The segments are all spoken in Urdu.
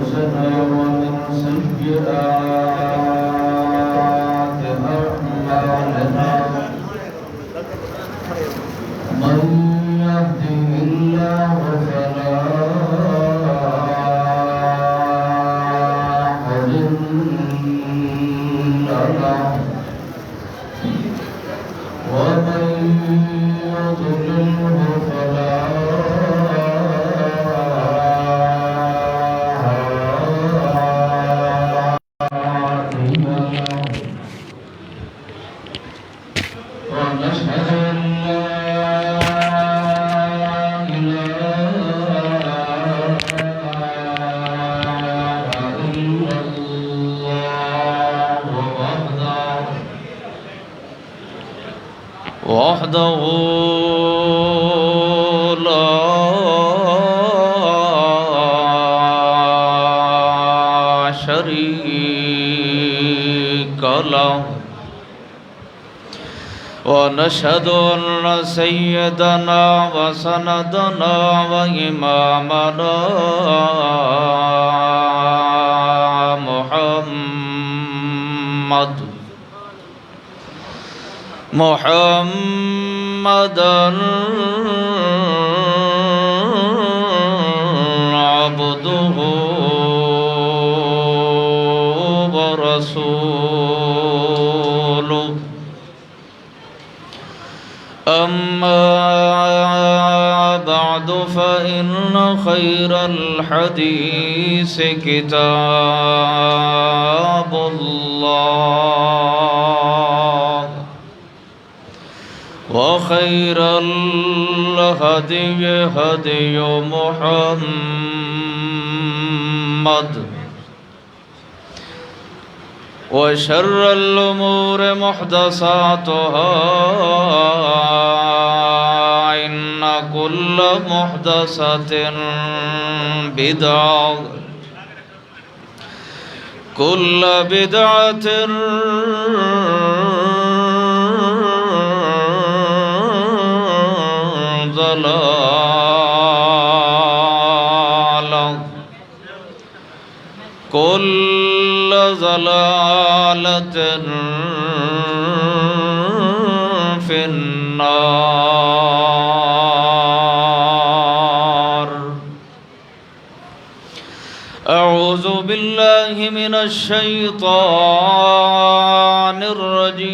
أنفسنا ومن سيئات أعمالنا من يهده الله فلا مضل له ومن يضلله فلا هادي له ونشهد أن لا وحده لا شريك له ونشهد أن سيدنا وسندنا وإمامنا محمدًا عبده ورسوله أما بعد فإن خير الحديث كتاب الله وخير الهدي هدي محمد وشر الأمور محدثاتها إن كل محدثة بدعة كل بدعة ضلالة كل ضلالة في النار. أعوذ بالله من الشيطان الرجيم.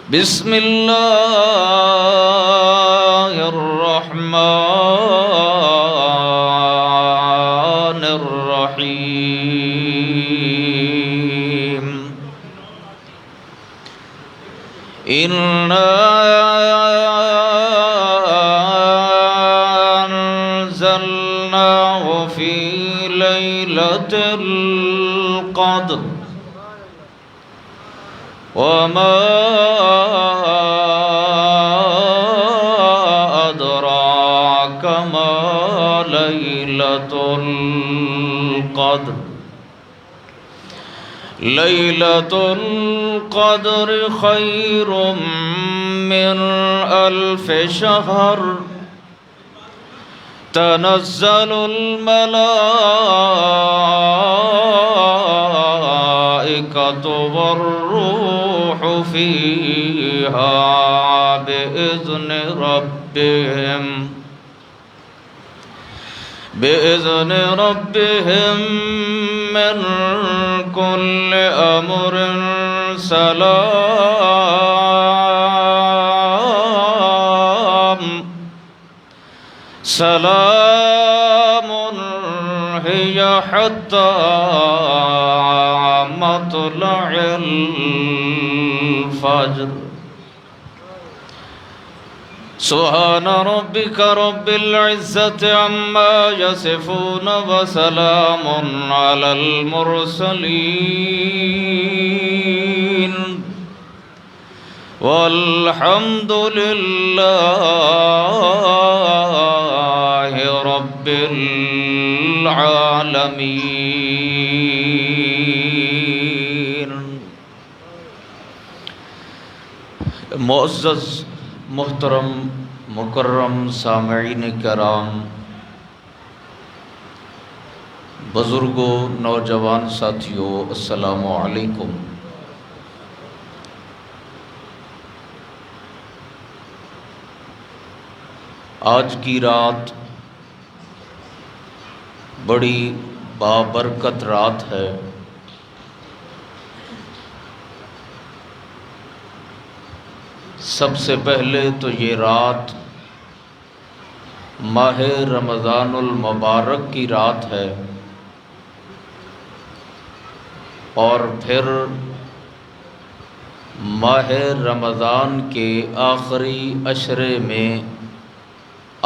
بسم الله الرحمن الرحيم. إنا أنزلناه في ليلة القدر وما أدراك ما ليلة القدر. ليلة القدر خير من 1000 شهر. تنزل الملائكة والروح فيها بإذن ربهم من كل أمر. سلام هي حتى مطلع الفجر. سبحان ربك رب العزة عما يصفون وسلام على المرسلين والحمد لله رب العالمين. معزز محترم مکرم سامعین کرام، بزرگوں، نوجوان ساتھیوں، السلام علیکم۔ آج کی رات بڑی بابرکت رات ہے۔ سب سے پہلے تو یہ رات ماہ رمضان المبارک کی رات ہے، اور پھر ماہ رمضان کے آخری عشرے میں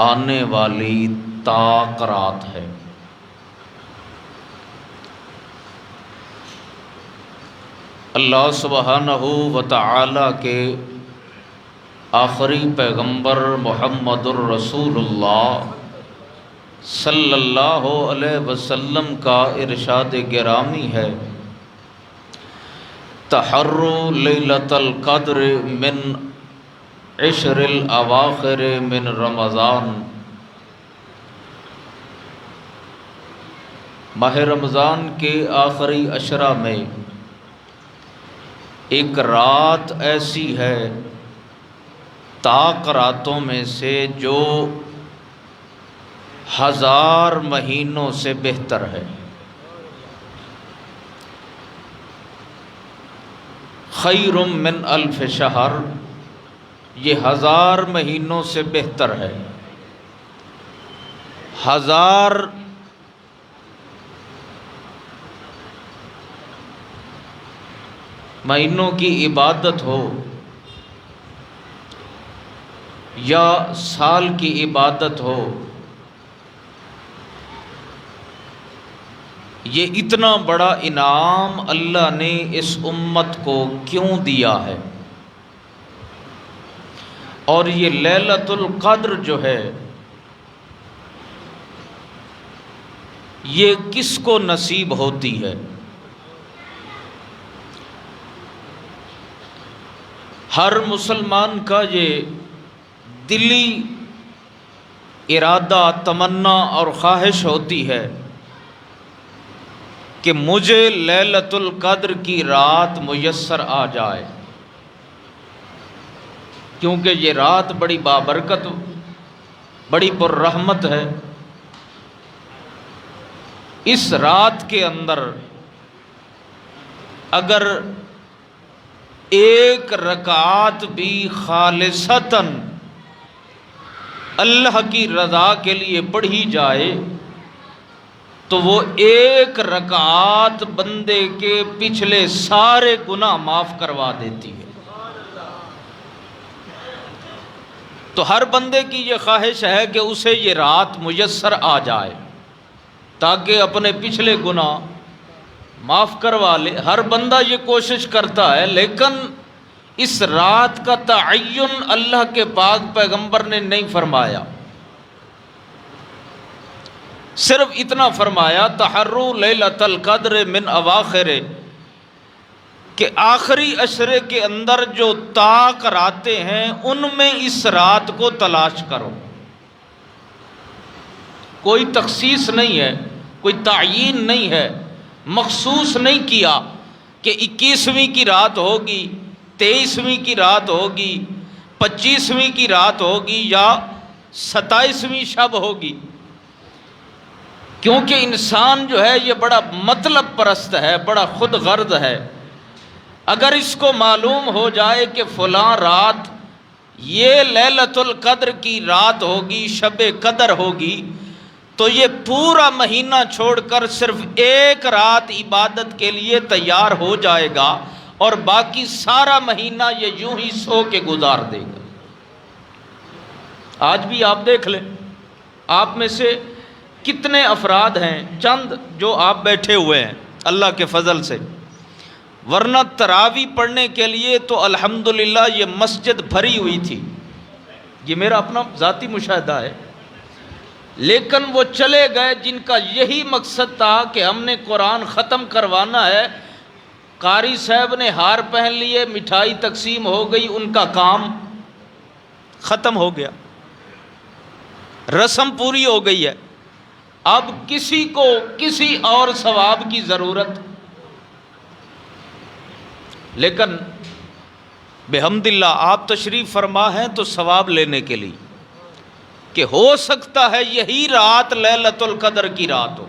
آنے والی طاق رات ہے۔ اللہ سبحانہ و تعالی کے آخری پیغمبر محمد الرسول اللہ صلی اللہ علیہ وسلم کا ارشاد گرامی ہے، تحروا لیلۃ القدر من عشر الاواخر من رمضان۔ ماہ رمضان کے آخری عشرہ میں ایک رات ایسی ہے طاق راتوں میں سے جو 1000 مہینوں سے بہتر ہے۔ خیر من الف شہر، یہ 1000 مہینوں سے بہتر ہے۔ 1000 مہینوں کی عبادت ہو یا سال کی عبادت ہو، یہ اتنا بڑا انعام اللہ نے اس امت کو کیوں دیا ہے؟ اور یہ لیلۃ القدر جو ہے یہ کس کو نصیب ہوتی ہے؟ ہر مسلمان کا یہ دلی ارادہ، تمنا اور خواہش ہوتی ہے کہ مجھے لیلۃ القدر کی رات میسر آ جائے، کیونکہ یہ رات بڑی بابرکت، بڑی پررحمت ہے۔ اس رات کے اندر اگر ایک رکعت بھی خالصتاً اللہ کی رضا کے لیے پڑھی جائے تو وہ ایک رکعت بندے کے پچھلے سارے گناہ معاف کروا دیتی ہے۔ تو ہر بندے کی یہ خواہش ہے کہ اسے یہ رات میسر آ جائے تاکہ اپنے پچھلے گناہ معاف کروا لے۔ ہر بندہ یہ کوشش کرتا ہے، لیکن اس رات کا تعین اللہ کے پاک پیغمبر نے نہیں فرمایا، صرف اتنا فرمایا تحروا لیلۃ القدر من اواخر، کہ آخری عشرے کے اندر جو طاق راتیں ہیں ان میں اس رات کو تلاش کرو۔ کوئی تخصیص نہیں ہے، کوئی تعیین نہیں ہے، مخصوص نہیں کیا کہ 21ویں کی رات ہوگی، 23ویں کی رات ہوگی، 25ویں کی رات ہوگی یا 27ویں شب ہوگی، کیونکہ انسان جو ہے یہ بڑا مطلب پرست ہے، بڑا خود غرض ہے۔ اگر اس کو معلوم ہو جائے کہ فلاں رات یہ لیلۃ القدر کی رات ہوگی، شب قدر ہوگی، تو یہ پورا مہینہ چھوڑ کر صرف ایک رات عبادت کے لیے تیار ہو جائے گا، اور باقی سارا مہینہ یہ یوں ہی سو کے گزار دے گا۔ آج بھی آپ دیکھ لیں، آپ میں سے کتنے افراد ہیں، چند جو آپ بیٹھے ہوئے ہیں اللہ کے فضل سے، ورنہ تراویح پڑھنے کے لیے تو الحمدللہ یہ مسجد بھری ہوئی تھی، یہ میرا اپنا ذاتی مشاہدہ ہے، لیکن وہ چلے گئے جن کا یہی مقصد تھا کہ ہم نے قرآن ختم کروانا ہے، قاری صاحب نے ہار پہن لیے، مٹھائی تقسیم ہو گئی، ان کا کام ختم ہو گیا۔ رسم پوری ہو گئی ہے، اب کسی کو کسی اور ثواب کی ضرورت۔ لیکن بحمد اللہ آپ تشریف فرما ہیں تو ثواب لینے کے لیے کہ ہو سکتا ہے یہی رات لیلۃ القدر کی رات ہو،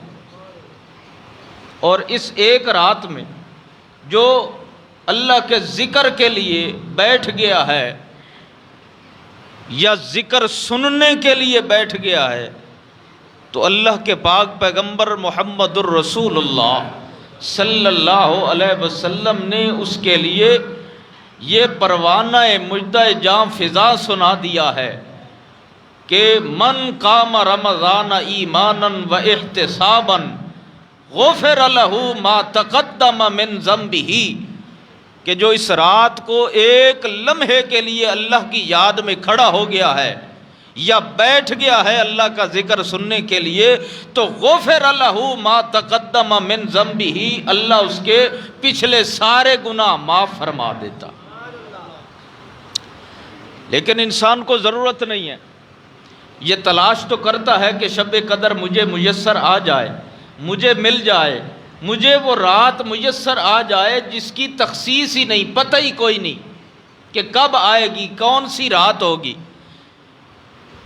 اور اس ایک رات میں جو اللہ کے ذکر کے لیے بیٹھ گیا ہے یا ذکر سننے کے لیے بیٹھ گیا ہے، تو اللہ کے پاک پیغمبر محمد الرسول اللہ صلی اللہ علیہ وسلم نے اس کے لیے یہ پروانہ مجدہ جاں فضا سنا دیا ہے کہ من قام رمضان ایمانا و احتسابا غفر لہ ما تقدم من ذنبہ، کہ جو اس رات کو ایک لمحے کے لیے اللہ کی یاد میں کھڑا ہو گیا ہے یا بیٹھ گیا ہے اللہ کا ذکر سننے کے لیے، تو غفر لہ ما تقدم من ذنبہ، اللہ اس کے پچھلے سارے گناہ معاف فرما دیتا۔ لیکن انسان کو ضرورت نہیں ہے، یہ تلاش تو کرتا ہے کہ شب قدر مجھے میسر آ جائے، مجھے مل جائے، مجھے وہ رات میسر آ جائے جس کی تخصیص ہی نہیں، پتہ ہی کوئی نہیں کہ کب آئے گی، کون سی رات ہوگی،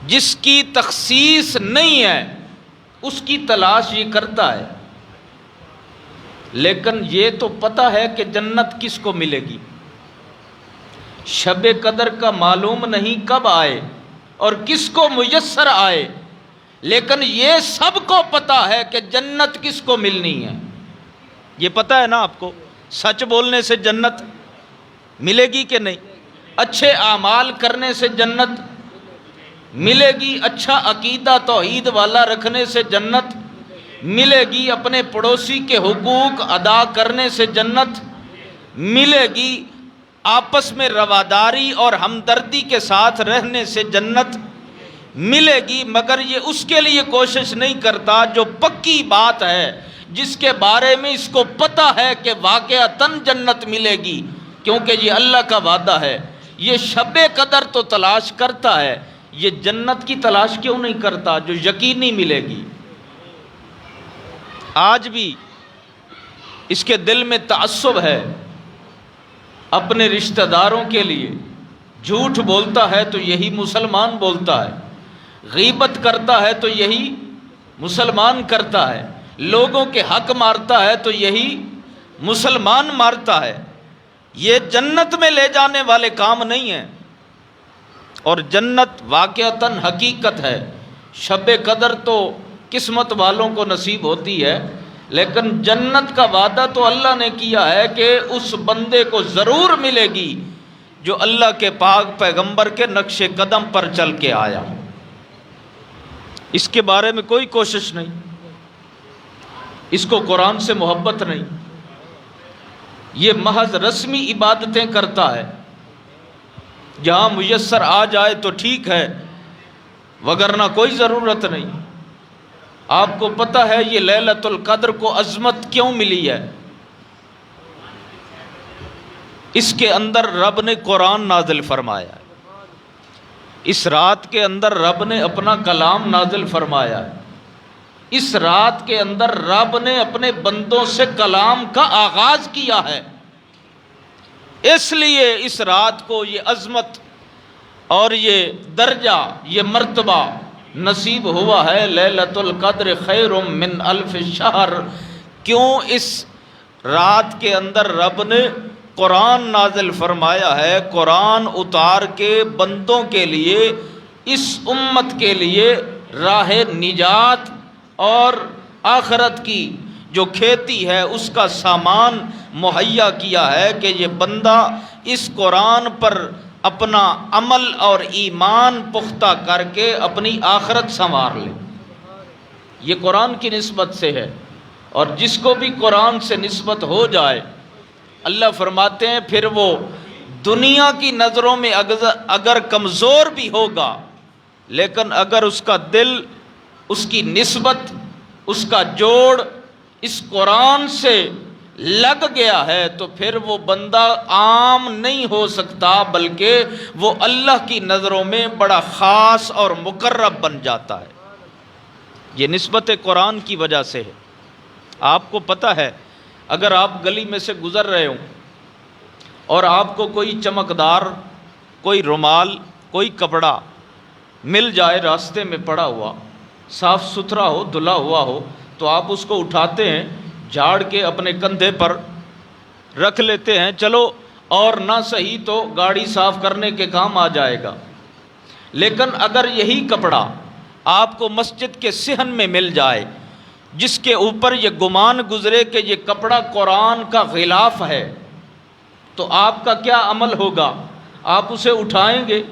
جس کی تخصیص نہیں ہے اس کی تلاش یہ کرتا ہے۔ لیکن یہ تو پتہ ہے کہ جنت کس کو ملے گی، شب قدر کا معلوم نہیں کب آئے اور کس کو میسر آئے، لیکن یہ سب کو پتہ ہے کہ جنت کس کو ملنی ہے۔ یہ پتہ ہے نا آپ کو، سچ بولنے سے جنت ملے گی کہ نہیں، اچھے اعمال کرنے سے جنت ملے گی، اچھا عقیدہ توحید والا رکھنے سے جنت ملے گی، اپنے پڑوسی کے حقوق ادا کرنے سے جنت ملے گی، آپس میں رواداری اور ہمدردی کے ساتھ رہنے سے جنت ملے گی، مگر یہ اس کے لیے کوشش نہیں کرتا جو پکی بات ہے، جس کے بارے میں اس کو پتہ ہے کہ واقعتاً جنت ملے گی، کیونکہ یہ اللہ کا وعدہ ہے۔ یہ شب قدر تو تلاش کرتا ہے، یہ جنت کی تلاش کیوں نہیں کرتا جو یقینی ملے گی؟ آج بھی اس کے دل میں تعصب ہے، اپنے رشتہ داروں کے لیے جھوٹ بولتا ہے تو یہی مسلمان بولتا ہے، غیبت کرتا ہے تو یہی مسلمان کرتا ہے، لوگوں کے حق مارتا ہے تو یہی مسلمان مارتا ہے۔ یہ جنت میں لے جانے والے کام نہیں ہیں، اور جنت واقعتاً حقیقت ہے۔ شب قدر تو قسمت والوں کو نصیب ہوتی ہے، لیکن جنت کا وعدہ تو اللہ نے کیا ہے کہ اس بندے کو ضرور ملے گی جو اللہ کے پاک پیغمبر کے نقش قدم پر چل کے آیا۔ اس کے بارے میں کوئی کوشش نہیں، اس کو قرآن سے محبت نہیں، یہ محض رسمی عبادتیں کرتا ہے، جہاں میسر آ جائے تو ٹھیک ہے، وگرنہ کوئی ضرورت نہیں۔ آپ کو پتہ ہے یہ لیلۃ القدر کو عظمت کیوں ملی ہے؟ اس کے اندر رب نے قرآن نازل فرمایا ہے، اس رات کے اندر رب نے اپنا کلام نازل فرمایا ہے، اس رات کے اندر رب نے اپنے بندوں سے کلام کا آغاز کیا ہے، اس لیے اس رات کو یہ عظمت اور یہ درجہ، یہ مرتبہ نصیب ہوا ہے۔ لیلۃ القدر خیر من الف شہر، کیوں اس رات کے اندر رب نے قرآن نازل فرمایا ہے، قرآن اتار کے بندوں کے لیے، اس امت کے لیے راہ نجات اور آخرت کی جو کھیتی ہے اس کا سامان مہیا کیا ہے کہ یہ بندہ اس قرآن پر اپنا عمل اور ایمان پختہ کر کے اپنی آخرت سنوار لے۔ یہ قرآن کی نسبت سے ہے، اور جس کو بھی قرآن سے نسبت ہو جائے، اللہ فرماتے ہیں پھر وہ دنیا کی نظروں میں اگر کمزور بھی ہوگا، لیکن اگر اس کا دل، اس کی نسبت، اس کا جوڑ اس قرآن سے لگ گیا ہے تو پھر وہ بندہ عام نہیں ہو سکتا، بلکہ وہ اللہ کی نظروں میں بڑا خاص اور مقرب بن جاتا ہے۔ یہ نسبت قرآن کی وجہ سے ہے۔ آپ کو پتہ ہے اگر آپ گلی میں سے گزر رہے ہوں اور آپ کو کوئی چمکدار، کوئی رومال، کوئی کپڑا مل جائے راستے میں پڑا ہوا، صاف ستھرا ہو، دھلا ہوا ہو، تو آپ اس کو اٹھاتے ہیں، جھاڑ کے اپنے کندھے پر رکھ لیتے ہیں، چلو اور نہ صحیح تو گاڑی صاف کرنے کے کام آ جائے گا۔ لیکن اگر یہی کپڑا آپ کو مسجد کے صحن میں مل جائے، جس کے اوپر یہ گمان گزرے کہ یہ کپڑا قرآن کا غلاف ہے، تو آپ کا کیا عمل ہوگا؟ آپ اسے اٹھائیں گے،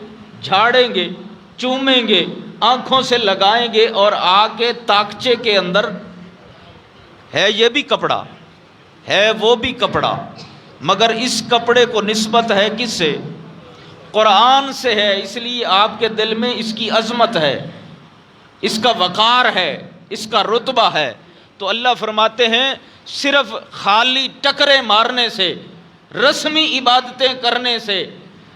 جھاڑیں گے، چومیں گے، آنکھوں سے لگائیں گے اور آ کے تاکچے کے اندر ہے یہ بھی کپڑا ہے، وہ بھی کپڑا، مگر اس کپڑے کو نسبت ہے کس سے؟ قرآن سے ہے، اس لیے آپ کے دل میں اس کی عظمت ہے، اس کا وقار ہے، اس کا رتبہ ہے۔ تو اللہ فرماتے ہیں صرف خالی ٹکرے مارنے سے، رسمی عبادتیں کرنے سے،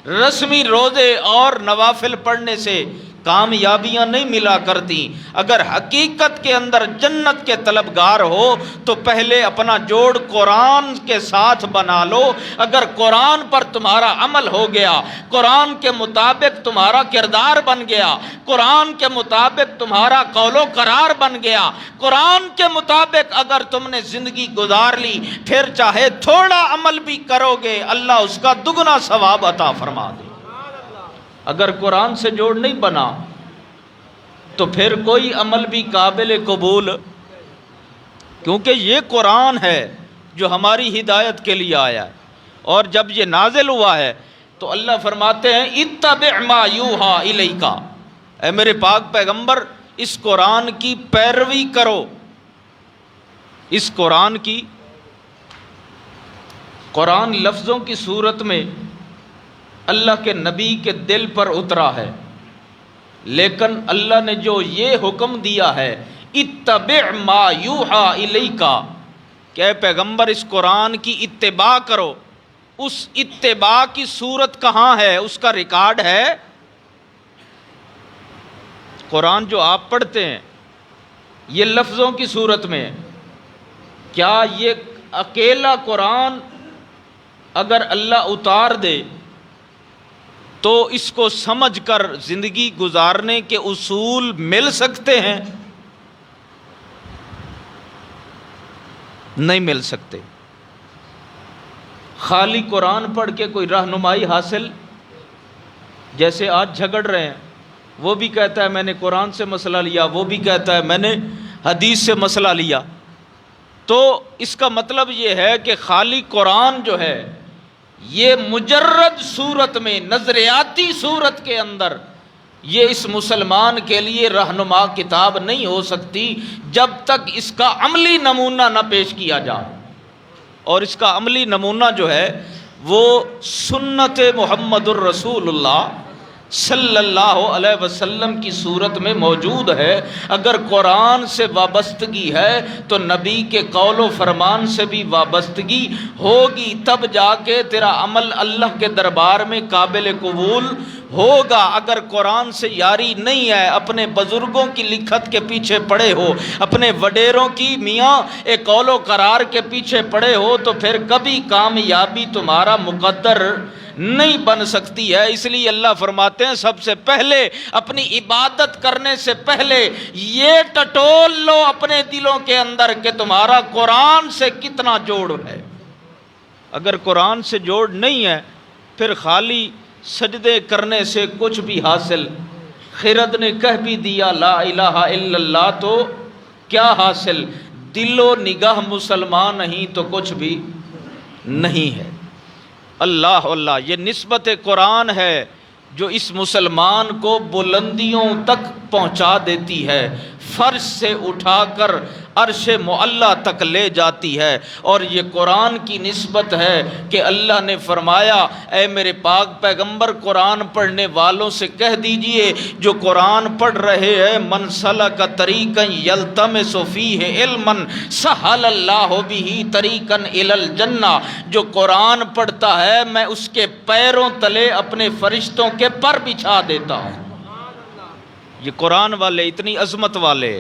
رسمی روزے اور نوافل پڑھنے سے کامیابیاں نہیں ملا کرتی۔ اگر حقیقت کے اندر جنت کے طلبگار ہو تو پہلے اپنا جوڑ قرآن کے ساتھ بنا لو۔ اگر قرآن پر تمہارا عمل ہو گیا، قرآن کے مطابق تمہارا کردار بن گیا، قرآن کے مطابق تمہارا قول و قرار بن گیا، قرآن کے مطابق اگر تم نے زندگی گزار لی، پھر چاہے تھوڑا عمل بھی کرو گے، اللہ اس کا دگنا ثواب عطا فرما دے۔ اگر قرآن سے جوڑ نہیں بنا تو پھر کوئی عمل بھی قابل قبول، کیونکہ یہ قرآن ہے جو ہماری ہدایت کے لیے آیا ہے، اور جب یہ نازل ہوا ہے تو اللہ فرماتے ہیں اتبع ما یوحی الیک، اے میرے پاک پیغمبر اس قرآن کی پیروی کرو۔ اس قرآن کی، قرآن لفظوں کی صورت میں اللہ کے نبی کے دل پر اترا ہے، لیکن اللہ نے جو یہ حکم دیا ہے اتبع ما یوحی الیک کہ اے پیغمبر اس قرآن کی اتباع کرو، اس اتباع کی صورت کہاں ہے؟ اس کا ریکارڈ ہے؟ قرآن جو آپ پڑھتے ہیں یہ لفظوں کی صورت میں، کیا یہ اکیلا قرآن اگر اللہ اتار دے تو اس کو سمجھ کر زندگی گزارنے کے اصول مل سکتے ہیں؟ نہیں مل سکتے۔ خالی قرآن پڑھ کے کوئی رہنمائی حاصل، جیسے آج جھگڑ رہے ہیں، وہ بھی کہتا ہے میں نے قرآن سے مسئلہ لیا، وہ بھی کہتا ہے میں نے حدیث سے مسئلہ لیا، تو اس کا مطلب یہ ہے کہ خالی قرآن جو ہے یہ مجرد صورت میں، نظریاتی صورت کے اندر یہ اس مسلمان کے لیے رہنما کتاب نہیں ہو سکتی جب تک اس کا عملی نمونہ نہ پیش کیا جائے۔ اور اس کا عملی نمونہ جو ہے وہ سنت محمد الرسول اللہ صلی اللہ علیہ وسلم کی صورت میں موجود ہے۔ اگر قرآن سے وابستگی ہے تو نبی کے قول و فرمان سے بھی وابستگی ہوگی، تب جا کے تیرا عمل اللہ کے دربار میں قابل قبول ہوگا۔ اگر قرآن سے یاری نہیں ہے، اپنے بزرگوں کی لکھت کے پیچھے پڑے ہو، اپنے وڈیروں کی میاں ایک قول و قرار کے پیچھے پڑے ہو، تو پھر کبھی کامیابی تمہارا مقدر نہیں بن سکتی ہے۔ اس لیے اللہ فرماتے ہیں سب سے پہلے اپنی عبادت کرنے سے پہلے یہ ٹٹول لو اپنے دلوں کے اندر کہ تمہارا قرآن سے کتنا جوڑ ہے۔ اگر قرآن سے جوڑ نہیں ہے پھر خالی سجدے کرنے سے کچھ بھی حاصل، خرد نے کہہ بھی دیا لا الہ الا اللہ تو کیا حاصل؟ دل و نگاہ مسلمان نہیں تو کچھ بھی نہیں ہے۔ اللہ اللہ، یہ نسبت قرآن ہے جو اس مسلمان کو بلندیوں تک پہنچا دیتی ہے، فرش سے اٹھا کر عرش معلیٰ تک لے جاتی ہے۔ اور یہ قرآن کی نسبت ہے کہ اللہ نے فرمایا اے میرے پاک پیغمبر قرآن پڑھنے والوں سے کہہ دیجئے جو قرآن پڑھ رہے ہیں، من سلک طریقا یلتمس فیہ علما سہل اللہ بہ طریقا الی الجنہ، جو قرآن پڑھتا ہے میں اس کے پیروں تلے اپنے فرشتوں کے پر بچھا دیتا ہوں۔ یہ قرآن والے اتنی عظمت والے،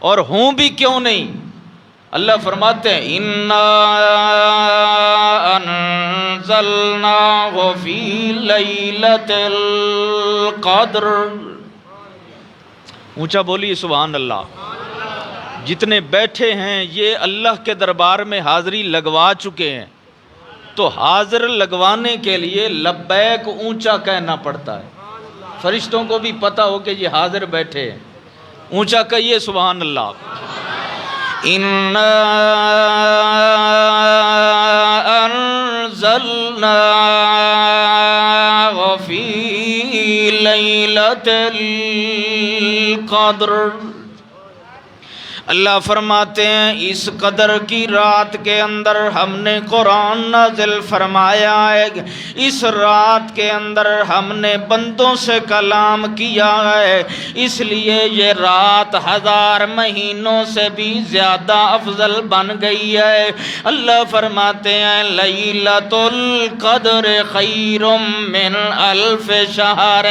اور ہوں بھی کیوں نہیں، اللہ فرماتے ہیں اِنَّا أَنزَلْنَاهُ فِي لَيْلَةِ الْقَدْرِ۔ اونچا بولیے سبحان اللہ۔ جتنے بیٹھے ہیں یہ اللہ کے دربار میں حاضری لگوا چکے ہیں، تو حاضر لگوانے کے لیے لبیک اونچا کہنا پڑتا ہے۔ فرشتوں کو بھی پتہ ہو کہ یہ حاضر بیٹھے ہیں، اونچا کہیے سبحان اللہ۔ اِنَّا أَنزَلْنَاهُ فِي لَيْلَةِ الْقَدْرِ۔ اللہ فرماتے ہیں اس قدر کی رات کے اندر ہم نے قرآن نازل فرمایا ہے، اس رات کے اندر ہم نے بندوں سے کلام کیا ہے، اس لیے یہ رات 1000 مہینوں سے بھی زیادہ افضل بن گئی ہے۔ اللہ فرماتے ہیں لیلۃ القدر خیر من الف شہر،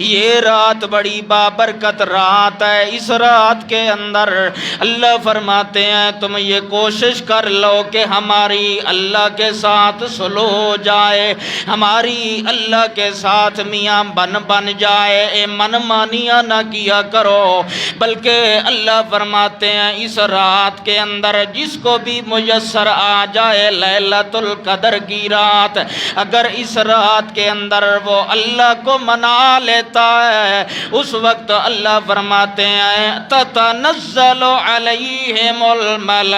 یہ رات بڑی بابرکت رات ہے۔ اس رات کے اندر اللہ فرماتے ہیں تم یہ کوشش کر لو کہ ہماری اللہ کے ساتھ سلو ہو جائے، ہماری اللہ کے ساتھ میاں بن جائے، من مانیاں نہ کیا کرو، بلکہ اللہ فرماتے ہیں اس رات کے اندر جس کو بھی میسر آ جائے لیلۃ القدر کی رات، اگر اس رات کے اندر وہ اللہ کو منا لیتا ہے، اس وقت اللہ فرماتے ہیں تتنزل علیہم الملائکہ،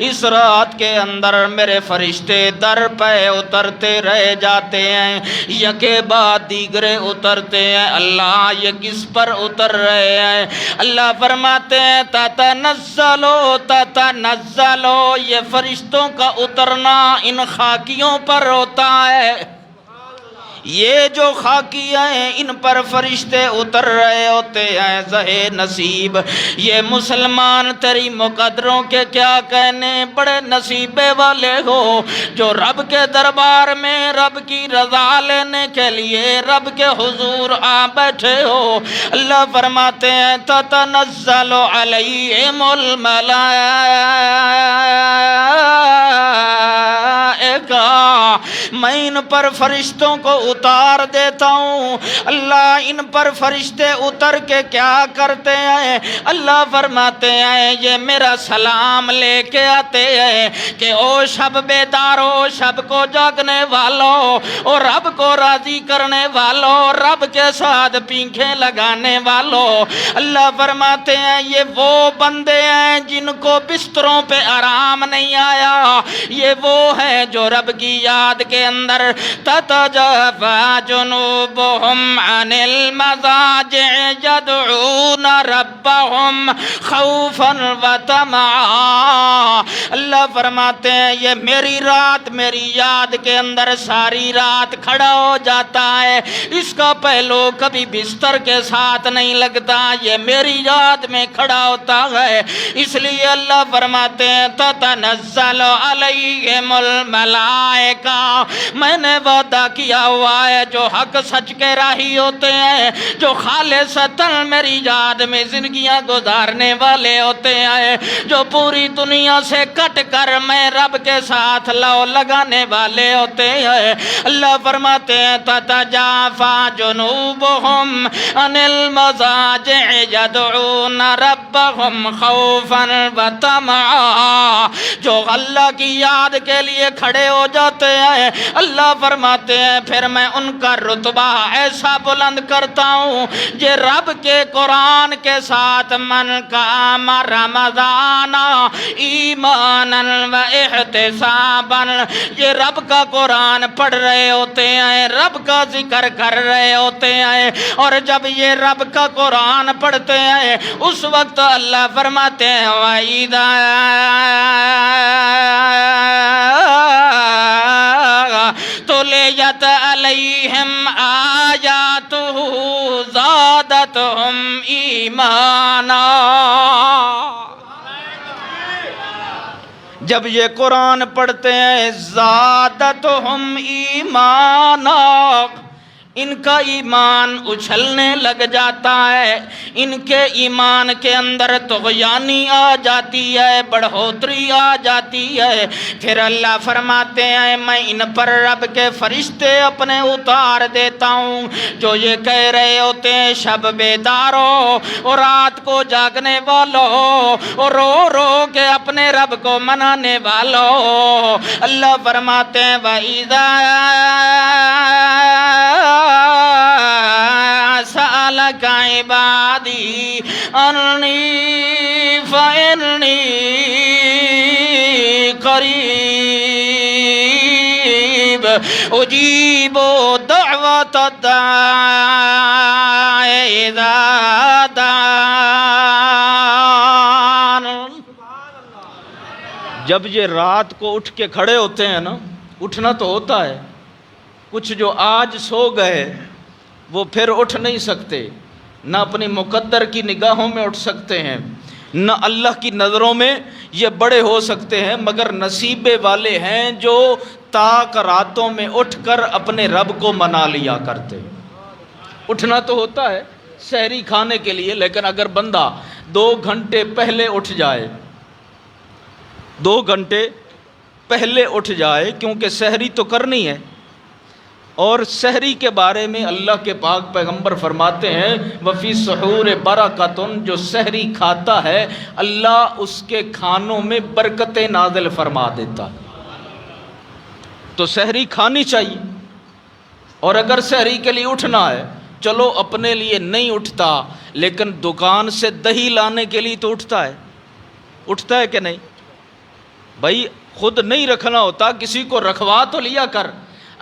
اس رات کے اندر میرے فرشتے در پہ اترتے رہ جاتے ہیں، یکے بعد دیگرے اترتے ہیں۔ اللہ یہ کس پر اتر رہے ہیں؟ اللہ فرماتے ہیں تتنزلو، یہ فرشتوں کا اترنا ان خاکیوں پر ہوتا ہے۔ یہ جو خاکیاں ہیں ان پر فرشتے اتر رہے ہوتے ہیں۔ زہے نصیب یہ مسلمان تیری مقدروں کے کیا کہنے، بڑے نصیبے والے ہو جو رب کے دربار میں رب کی رضا لینے کے لیے رب کے حضور آ بیٹھے ہو۔ اللہ فرماتے ہیں تتنزل علیہم الملائکہ، میں ان پر فرشتوں کو اتار دیتا ہوں۔ اللہ ان پر فرشتے اتر کے کیا کرتے ہیں؟ اللہ فرماتے ہیں یہ میرا سلام لے کے آتے ہیں کہ او شب بیدارو، شب کو جاگنے والوں، اور رب کو راضی کرنے والوں، رب کے ساتھ پینکھیں لگانے والوں۔ اللہ فرماتے ہیں یہ وہ بندے ہیں جن کو بستروں پہ آرام نہیں آیا، یہ وہ ہیں جو رب کی یاد کے اندر تتجافى جنوبهم عن المضاجع يدعون ربهم خوفا وطمعا۔ اللہ فرماتے ہیں یہ میری رات میری یاد کے اندر ساری رات کھڑا ہو جاتا ہے، اس کا پہلو کبھی بستر کے ساتھ نہیں لگتا، یہ میری یاد میں کھڑا ہوتا ہے۔ اس لیے اللہ فرماتے ہیں تتنزل علیہم الملائکہ، میں نے وعدہ کیا ہوا ہے جو حق سچ کے راہی ہوتے ہیں، جو خالصتاً میری یاد میں زندگیاں گزارنے والے ہوتے ہیں، جو پوری دنیا سے کٹ کر میں رب کے ساتھ لو لگانے والے ہوتے ہیں۔ اللہ فرماتے ہیں تتجافى جنوبهم عن المضاجع يدعون ربهم خوفا وطمعا، جو اللہ کی یاد کے لیے کھڑے ہو جاتے ہیں، اللہ فرماتے ہیں پھر میں ان کا رتبہ ایسا بلند کرتا ہوں یہ رب کے قرآن کے ساتھ من قام رمضان ایمانا و احتسابا، یہ رب کا قرآن پڑھ رہے ہوتے ہیں، رب کا ذکر کر رہے ہوتے ہیں، اور جب یہ رب کا قرآن پڑھتے ہیں اس وقت اللہ فرماتے ہیں وَإِذَا تُلِيَتْ عَلَيْهِمْ آيَاتُهُ زَادَتْهُمْ إِيمَانًا۔ جب یہ قرآن پڑھتے ہیں زادتہم ایمانا، ان کا ایمان اچھلنے لگ جاتا ہے، ان کے ایمان کے اندر طغیانی آ جاتی ہے، بڑھوتری آ جاتی ہے۔ پھر اللہ فرماتے ہیں میں ان پر رب کے فرشتے اپنے اتار دیتا ہوں جو یہ کہہ رہے ہوتے ہیں شب بیدارو اور رات کو جاگنے والوں اور رو رو کے اپنے رب کو منانے والوں۔ اللہ فرماتے ہیں وَإِذَا سألك عبادي عني فإني قريب أجيب دعوة الداع إذا دعان۔ جب یہ رات کو اٹھ کے کھڑے ہوتے ہیں نا، اٹھنا تو ہوتا ہے، کچھ جو آج سو گئے وہ پھر اٹھ نہیں سکتے، نہ اپنی مقدر کی نگاہوں میں اٹھ سکتے ہیں، نہ اللہ کی نظروں میں یہ بڑے ہو سکتے ہیں، مگر نصیبے والے ہیں جو تاک راتوں میں اٹھ کر اپنے رب کو منا لیا کرتے۔ اٹھنا تو ہوتا ہے سحری کھانے کے لیے، لیکن اگر بندہ 2 گھنٹے پہلے اٹھ جائے، 2 گھنٹے پہلے اٹھ جائے، کیونکہ سحری تو کرنی ہے، اور سحری کے بارے میں اللہ کے پاک پیغمبر فرماتے ہیں وفی سحور برکتن، جو سحری کھاتا ہے اللہ اس کے کھانوں میں برکتیں نازل فرما دیتا ہے۔ تو سحری کھانی چاہیے، اور اگر سحری کے لیے اٹھنا ہے، چلو اپنے لیے نہیں اٹھتا لیکن دکان سے دہی لانے کے لیے تو اٹھتا ہے کہ نہیں بھائی؟ خود نہیں رکھنا ہوتا، کسی کو رکھوا تو لیا کر۔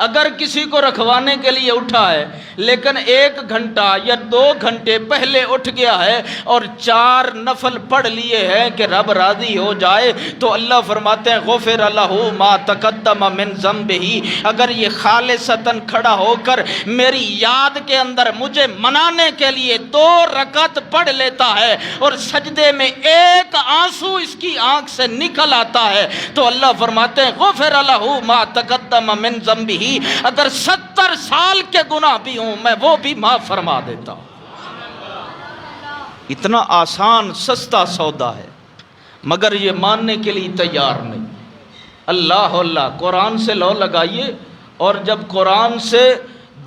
اگر کسی کو رکھوانے کے لیے اٹھا ہے لیکن 1 گھنٹہ یا 2 گھنٹے پہلے اٹھ گیا ہے اور 4 نفل پڑھ لیے ہیں کہ رب راضی ہو جائے، تو اللہ فرماتے ہیں غفر لہ ما تقدم من ذنبہ۔ اگر یہ خالصتاً کھڑا ہو کر میری یاد کے اندر مجھے منانے کے لیے 2 رکعت پڑھ لیتا ہے اور سجدے میں 1 آنسو اس کی آنکھ سے نکل آتا ہے، تو اللہ فرماتے ہیں غفر لہ ما تقدم من ذنبہ۔ اگر 70 سال کے گناہ بھی ہوں میں وہ بھی معاف فرما دیتا ہوں۔ اتنا آسان سستا سودا ہے، مگر یہ ماننے کے لیے تیار نہیں۔ اللہ اللہ قرآن سے لو لگائیے، اور جب قرآن سے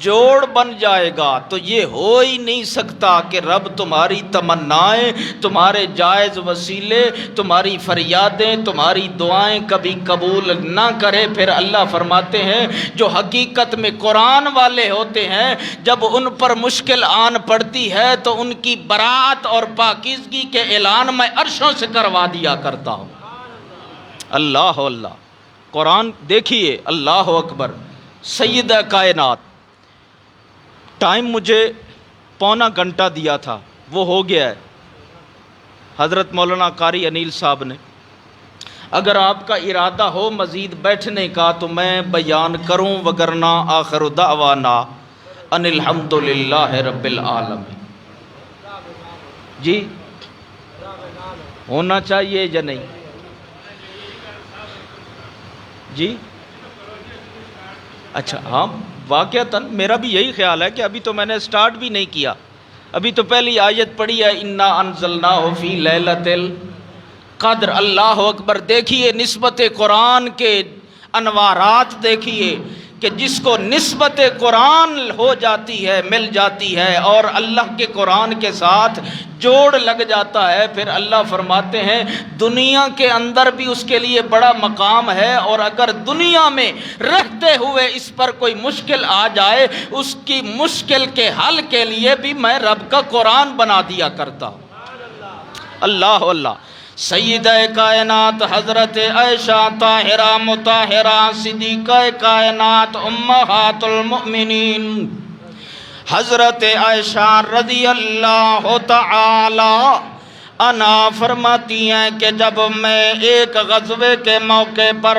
جوڑ بن جائے گا تو یہ ہو ہی نہیں سکتا کہ رب تمہاری تمنائیں، تمہارے جائز وسیلے، تمہاری فریادیں، تمہاری دعائیں کبھی قبول نہ کرے۔ پھر اللہ فرماتے ہیں جو حقیقت میں قرآن والے ہوتے ہیں جب ان پر مشکل آن پڑتی ہے تو ان کی برات اور پاکیزگی کے اعلان میں عرشوں سے کروا دیا کرتا ہوں۔ اللہ اللہ قرآن دیکھیے، اللہ اکبر۔ سیدہ کائنات، ٹائم مجھے پونا گھنٹہ دیا تھا، وہ ہو گیا ہے۔ حضرت مولانا قاری انیل صاحب نے، اگر آپ کا ارادہ ہو مزید بیٹھنے کا تو میں بیان کروں، وگرنہ آخر دعوانا ان الحمدللہ رب العالمین۔ جی ہونا چاہیے یا نہیں؟ جی اچھا، ہاں واقعتاً میرا بھی یہی خیال ہے کہ ابھی تو میں نے سٹارٹ بھی نہیں کیا، ابھی تو پہلی آیت پڑھی ہے انا انزلناہ فی لیلۃ القدر۔ اللہ اکبر۔ دیکھیے نسبت قرآن کے انوارات دیکھیے کہ جس کو نسبت قرآن ہو جاتی ہے، مل جاتی ہے اور اللہ کے قرآن کے ساتھ جوڑ لگ جاتا ہے، پھر اللہ فرماتے ہیں دنیا کے اندر بھی اس کے لیے بڑا مقام ہے، اور اگر دنیا میں رہتے ہوئے اس پر کوئی مشکل آ جائے، اس کی مشکل کے حل کے لیے بھی میں رب کا قرآن بنا دیا کرتا ہوں۔ اللہ اللہ۔ سیدہ کائنات حضرت عائشہ طاہرہ مطہرہ صدیقہ کائنات امہات المؤمنین حضرت عائشہ رضی اللہ تعالی عنہا فرماتی ہیں کہ جب میں ایک غزوے کے موقع پر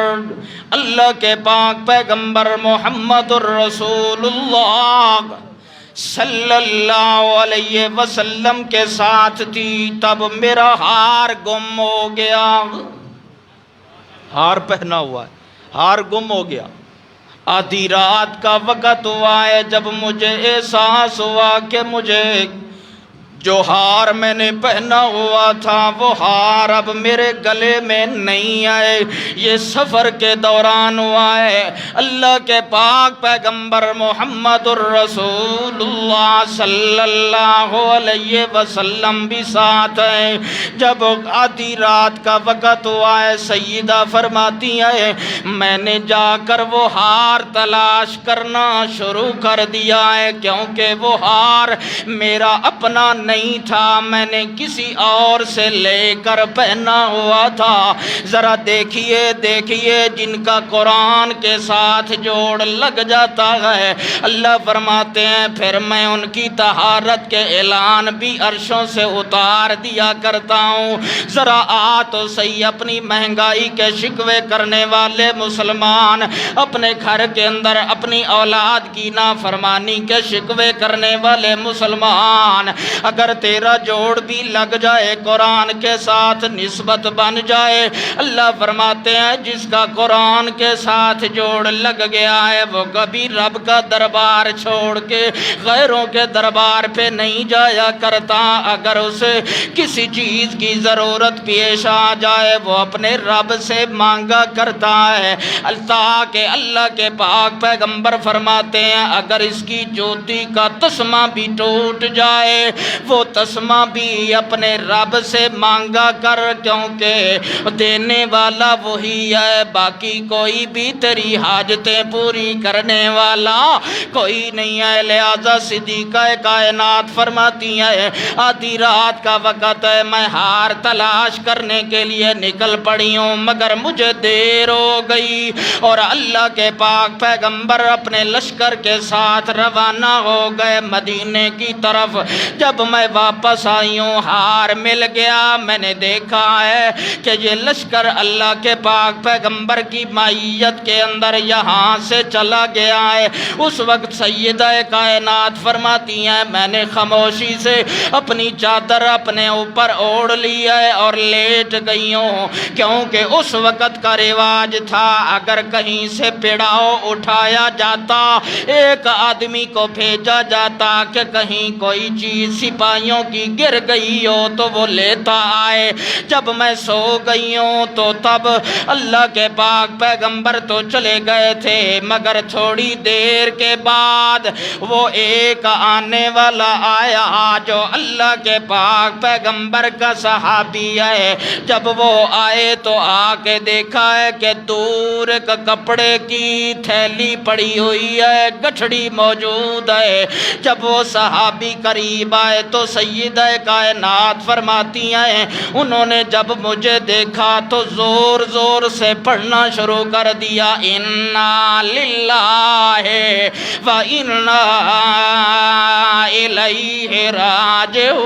اللہ کے پاک پیغمبر محمد الرسول اللہ صلی اللہ علیہ وسلم کے ساتھ تھی، تب میرا ہار گم ہو گیا۔ ہار پہنا ہوا ہے، ہار گم ہو گیا۔ آدھی رات کا وقت ہوا ہے جب مجھے احساس ہوا کہ مجھے جو ہار میں نے پہنا ہوا تھا وہ ہار اب میرے گلے میں نہیں آئے۔ یہ سفر کے دوران ہوا ہے۔ اللہ کے پاک پیغمبر محمد الرسول اللہ صلی اللہ علیہ وسلم بھی ساتھ ہیں۔ جب آدھی رات کا وقت ہوا ہے، سیدہ فرماتی ہے میں نے جا کر وہ ہار تلاش کرنا شروع کر دیا ہے، کیونکہ وہ ہار میرا اپنا نہیں تھا، میں نے کسی اور سے لے کر پہنا ہوا تھا۔ ذرا دیکھیے دیکھیے جن کا قرآن کے ساتھ جوڑ لگ جاتا ہے، اللہ فرماتے ہیں پھر میں ان کی طہارت کے اعلان بھی عرشوں سے اتار دیا کرتا ہوں۔ ذرا آ تو صحیح اپنی مہنگائی کے شکوے کرنے والے مسلمان، اپنے گھر کے اندر اپنی اولاد کی نافرمانی کے شکوے کرنے والے مسلمان، اگر تیرا جوڑ بھی لگ جائے قرآن کے ساتھ نسبت بن جائے، اللہ فرماتے ہیں جس کا قرآن کے ساتھ جوڑ لگ گیا ہے وہ کبھی رب کا دربار چھوڑ کے غیروں کے دربار پہ نہیں جایا کرتا۔ اگر اسے کسی چیز کی ضرورت پیش آ جائے وہ اپنے رب سے مانگا کرتا ہے۔ تاکہ اللہ کے پاک پیغمبر فرماتے ہیں اگر اس کی جوتی کا تسمہ بھی ٹوٹ جائے وہ تسمہ بھی اپنے رب سے مانگا کر، کیونکہ دینے والا وہی ہے، باقی کوئی بھی تیری حاجتیں پوری کرنے والا کوئی نہیں ہے۔ لہذا صدیقہ کائنات فرماتی ہے آدھی رات کا وقت ہے، میں ہار تلاش کرنے کے لیے نکل پڑی ہوں، مگر مجھے دیر ہو گئی اور اللہ کے پاک پیغمبر اپنے لشکر کے ساتھ روانہ ہو گئے مدینے کی طرف۔ جب میں واپس آئی ہوں ہار مل گیا، میں نے دیکھا ہے کہ یہ لشکر اللہ کے پاک پیغمبر کی معیت کے اندر یہاں سے چلا گیا ہے۔ اس وقت سیدہ کائنات فرماتی ہیں میں نے خاموشی سے اپنی چادر اپنے اوپر اوڑھ لی ہے اور لیٹ گئی ہوں، کیونکہ اس وقت کا رواج تھا اگر کہیں سے پڑاؤ اٹھایا جاتا ایک آدمی کو بھیجا جاتا کہ کہیں کوئی چیز سپاہیوں کی گر گئی ہو تو وہ لیتا آئے۔ جب میں سو گئی ہوں تو تب اللہ کے پاک پیغمبر تو چلے گئے تھے، مگر تھوڑی دیر کے بعد وہ ایک آنے والا آیا جو اللہ کے پاک پیغمبر کا صحابی ہے۔ جب وہ آئے تو آ کے دیکھا ہے کہ دور ایک کپڑے کی تھیلی پڑی ہوئی ہے، گٹھڑی موجود ہے۔ جب وہ صحابی قریب آئے تو سیدہ کائنات فرماتی ہیں انہوں نے جب مجھے دیکھا تو زور زور سے پڑھنا شروع کر دیا انا للہ و انا الیہ راجعون۔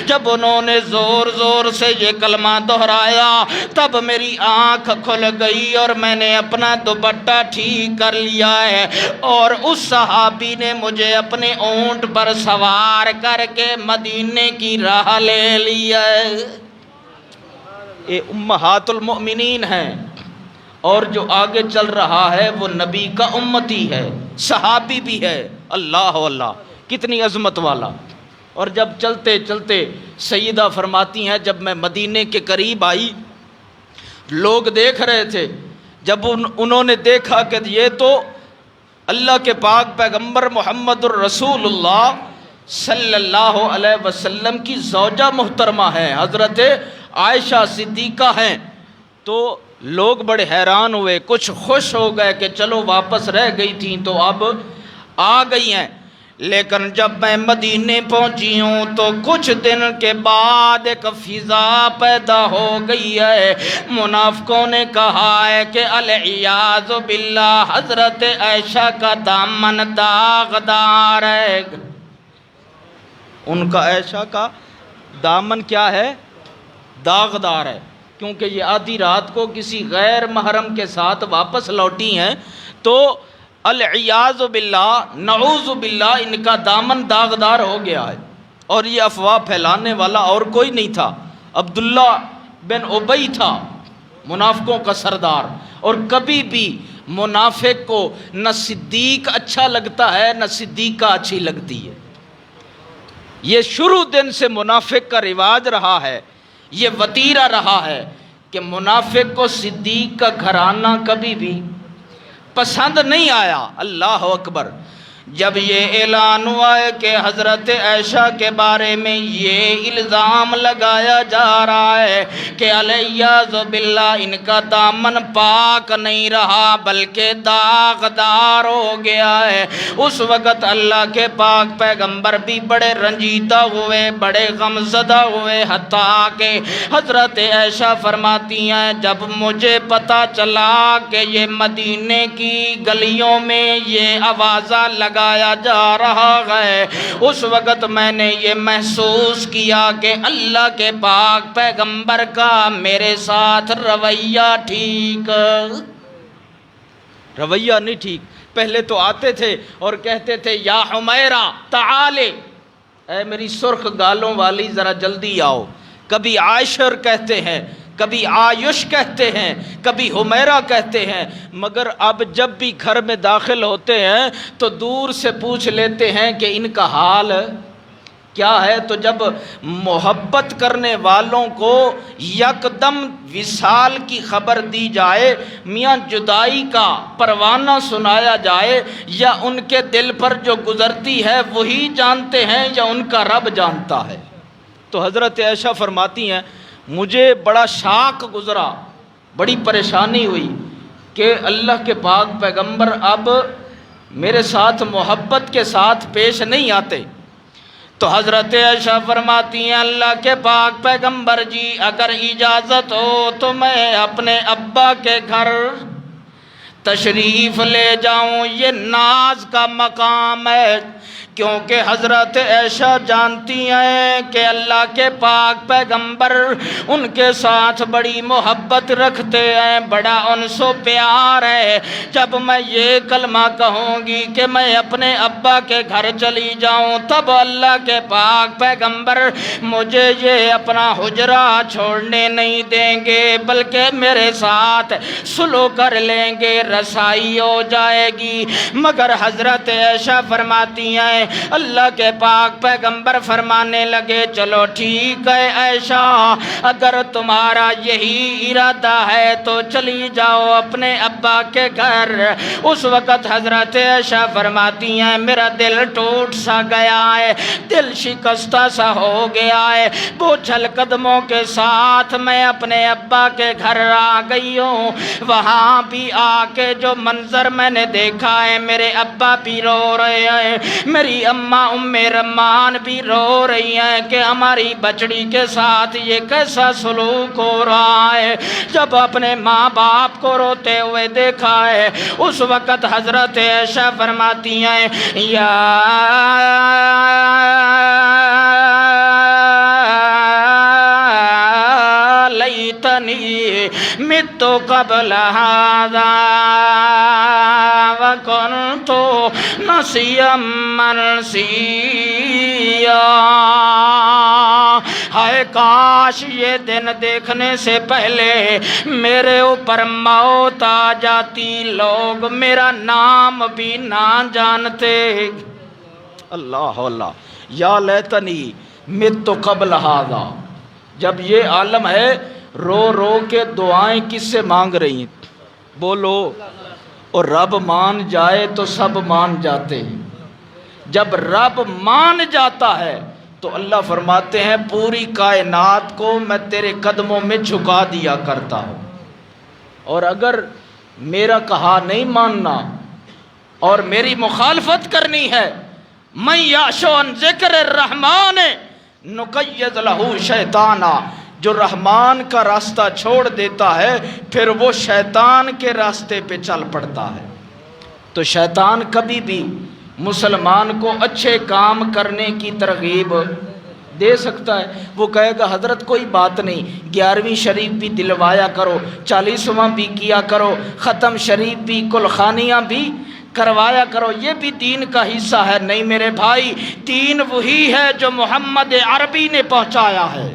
جب انہوں نے زور زور سے یہ کلمہ دہرایا تب میری آنکھ کھل گئی اور میں نے اپنا دوپٹہ ٹھیک کر لیا ہے، اور اس صحابی نے مجھے اپنے اونٹ پر سوار کر کے مدینے کی راہ لے لیا ہے۔ یہ امہات المؤمنین ہیں، اور جو آگے چل رہا ہے وہ نبی کا امتی ہے، صحابی بھی ہے۔ اللہ اللہ کتنی عظمت والا۔ اور جب چلتے چلتے سیدہ فرماتی ہیں جب میں مدینے کے قریب آئی لوگ دیکھ رہے تھے جب انہوں نے دیکھا کہ یہ تو اللہ کے پاک پیغمبر محمد الرسول اللہ صلی اللہ علیہ وسلم کی زوجہ محترمہ ہے، حضرت عائشہ صدیقہ ہیں، تو لوگ بڑے حیران ہوئے، کچھ خوش ہو گئے کہ چلو واپس رہ گئی تھیں تو اب آ گئی ہیں۔ لیکن جب میں مدینے پہنچی ہوں تو کچھ دن کے بعد ایک فضا پیدا ہو گئی ہے، منافقوں نے کہا ہے کہ العیاذ باللہ حضرت عائشہ کا دامن داغدار ہے۔ ان کا عائشہ کا دامن کیا ہے؟ داغدار ہے، کیونکہ یہ آدھی رات کو کسی غیر محرم کے ساتھ واپس لوٹی ہیں، تو العیاذ باللہ نعوذ باللہ ان کا دامن داغدار ہو گیا ہے۔ اور یہ افواہ پھیلانے والا اور کوئی نہیں تھا، عبداللہ بن ابی تھا، منافقوں کا سردار۔ اور کبھی بھی منافق کو نہ صدیق اچھا لگتا ہے نہ صدیقہ اچھی لگتی ہے۔ یہ شروع دن سے منافق کا رواج رہا ہے، یہ وتیرہ رہا ہے کہ منافق کو صدیق کا گھرانہ کبھی بھی پسند نہیں آیا۔ اللہ اکبر۔ جب یہ اعلان ہوا ہے کہ حضرت عائشہ کے بارے میں یہ الزام لگایا جا رہا ہے کہ العیاذ باللہ ان کا دامن پاک نہیں رہا بلکہ داغدار ہو گیا ہے، اس وقت اللہ کے پاک پیغمبر بھی بڑے رنجیدہ ہوئے، بڑے غمزدہ ہوئے، حتیٰ کہ حضرت عائشہ فرماتی ہیں جب مجھے پتہ چلا کہ یہ مدینے کی گلیوں میں یہ آوازہ لگایا جا رہا ہے، اس وقت میں نے یہ محسوس کیا کہ اللہ کے پاک پیغمبر کا میرے ساتھ رویہ نہیں ٹھیک۔ پہلے تو آتے تھے اور کہتے تھے یا حمیرہ تعالے، اے میری سرخ گالوں والی ذرا جلدی آؤ، کبھی عائشر کہتے ہیں، کبھی آیش کہتے ہیں، کبھی حمیرہ کہتے ہیں، مگر اب جب بھی گھر میں داخل ہوتے ہیں تو دور سے پوچھ لیتے ہیں کہ ان کا حال کیا ہے۔ تو جب محبت کرنے والوں کو یکدم وصال کی خبر دی جائے، میاں جدائی کا پروانہ سنایا جائے، یا ان کے دل پر جو گزرتی ہے وہی جانتے ہیں یا ان کا رب جانتا ہے۔ تو حضرت عائشہ فرماتی ہیں مجھے بڑا شاق گزرا، بڑی پریشانی ہوئی کہ اللہ کے پاک پیغمبر اب میرے ساتھ محبت کے ساتھ پیش نہیں آتے۔ تو حضرت عائشہ فرماتی ہیں اللہ کے پاک پیغمبر جی اگر اجازت ہو تو میں اپنے ابا کے گھر تشریف لے جاؤں، یہ ناز کا مقام ہے، کیونکہ حضرت عائشہ جانتی ہیں کہ اللہ کے پاک پیغمبر ان کے ساتھ بڑی محبت رکھتے ہیں، بڑا انس و پیار ہے۔ جب میں یہ کلمہ کہوں گی کہ میں اپنے ابا کے گھر چلی جاؤں، تب اللہ کے پاک پیغمبر مجھے یہ اپنا حجرہ چھوڑنے نہیں دیں گے، بلکہ میرے ساتھ سلو کر لیں گے، رسائی ہو جائے گی۔ مگر حضرت عائشہ فرماتی ہیں اللہ کے پاک پیغمبر فرمانے لگے چلو ٹھیک ہے عائشہ، اگر تمہارا یہی ارادہ ہے تو چلی جاؤ اپنے ابا کے گھر۔ اس وقت حضرت عائشہ فرماتی ہیں میرا دل ٹوٹ سا گیا ہے، دل شکستہ سا ہو گیا ہے، بوجھل قدموں کے ساتھ میں اپنے ابا کے گھر آ گئی ہوں۔ وہاں بھی آ کے جو منظر میں نے دیکھا ہے، میرے ابا بھی رو رہے ہیں، میری اماں ام رمان بھی رو رہی ہیں کہ ہماری بچڑی کے ساتھ یہ کیسا سلوک ہو رہا ہے۔ جب اپنے ماں باپ کو روتے ہوئے دیکھا ہے، اس وقت حضرت عائشہ فرماتی ہیں یا لیتنی مت قبل ھذا وکنت نسیا منسیا۔ ہائے کاش یہ دن دیکھنے سے پہلے میرے اوپر موت آ جاتی، لوگ میرا نام بھی نہ جانتے۔ اللہ اللہ، یا لیتنی مت قبل ھذا۔ جب یہ عالم ہے، رو رو کے دعائیں کس سے مانگ رہی ہیں؟ بولو، اور رب مان جائے تو سب مان جاتے ہیں۔ جب رب مان جاتا ہے تو اللہ فرماتے ہیں پوری کائنات کو میں تیرے قدموں میں جھکا دیا کرتا ہوں۔ اور اگر میرا کہا نہیں ماننا اور میری مخالفت کرنی ہے، من یعش عن ذکر الرحمن نقید لہ شیطانا، جو رحمان کا راستہ چھوڑ دیتا ہے پھر وہ شیطان کے راستے پہ چل پڑتا ہے۔ تو شیطان کبھی بھی مسلمان کو اچھے کام کرنے کی ترغیب دے سکتا ہے۔ وہ کہے گا حضرت کوئی بات نہیں، 11ویں شریف بھی دلوایا کرو، 40واں بھی کیا کرو، ختم شریف بھی، کلخانیاں بھی کروایا کرو، یہ بھی دین کا حصہ ہے۔ نہیں میرے بھائی، دین وہی ہے جو محمد عربی نے پہنچایا ہے،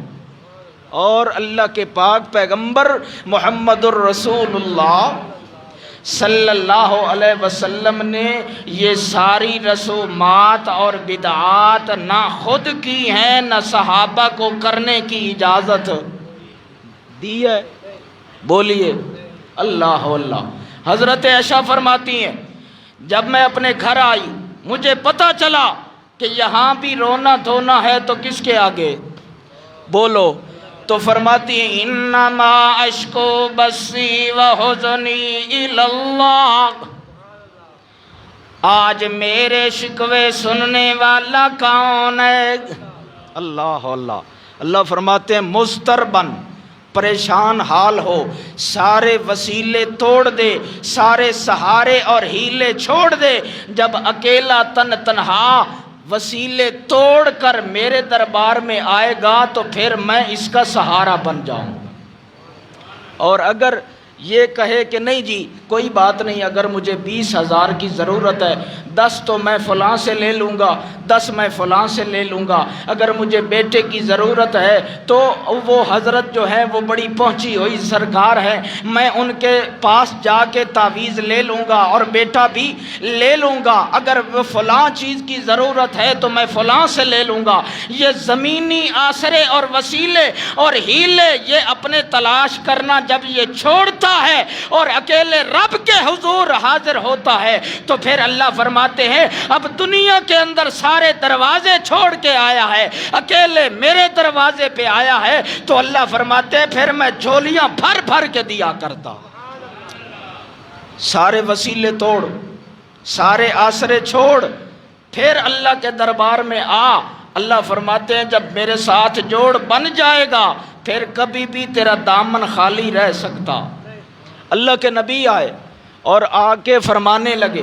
اور اللہ کے پاک پیغمبر محمد الرسول اللہ صلی اللہ علیہ وسلم نے یہ ساری رسومات اور بدعات نہ خود کی ہیں نہ صحابہ کو کرنے کی اجازت دی ہے۔ بولیے اللہ اللہ۔ حضرت عائشہ فرماتی ہیں جب میں اپنے گھر آئی مجھے پتہ چلا کہ یہاں بھی رونا دھونا ہے تو کس کے آگے؟ بولو۔ تو فرماتی ہیں انما اشکو بثی وحزنی الی اللہ، آج میرے شکوے سننے والا کون ہے؟ اللہ اللہ۔ اللہ فرماتے ہیں مضطرباً، پریشان حال ہو، سارے وسیلے توڑ دے، سارے سہارے اور ہیلے چھوڑ دے، جب اکیلا تنہا وسیلے توڑ کر میرے دربار میں آئے گا تو پھر میں اس کا سہارا بن جاؤں گا۔ اور اگر یہ کہے کہ نہیں جی کوئی بات نہیں، اگر مجھے 20,000 کی ضرورت ہے 10 تو میں فلاں سے لے لوں گا، 10 میں فلاں سے لے لوں گا، اگر مجھے بیٹے کی ضرورت ہے تو وہ حضرت جو ہے وہ بڑی پہنچی ہوئی سرکار ہے، میں ان کے پاس جا کے تعویذ لے لوں گا اور بیٹا بھی لے لوں گا، اگر وہ فلاں چیز کی ضرورت ہے تو میں فلاں سے لے لوں گا۔ یہ زمینی آسرے اور وسیلے اور ہیلے یہ اپنے تلاش کرنا جب یہ چھوڑتا ہے اور اکیلے رب کے حضور حاضر ہوتا ہے تو پھر اللہ فرماتے ہیں اب دنیا کے اندر سارے دروازے چھوڑ کے آیا ہے، اکیلے میرے دروازے پہ آیا ہے، تو اللہ فرماتے ہیں پھر میں جھولیاں بھر بھر کے دیا کرتا۔ سارے وسیلے توڑ، سارے آسرے چھوڑ، پھر اللہ کے دربار میں آ۔ اللہ فرماتے ہیں جب میرے ساتھ جوڑ بن جائے گا پھر کبھی بھی تیرا دامن خالی رہ سکتا۔ اللہ کے نبی آئے اور آ کے فرمانے لگے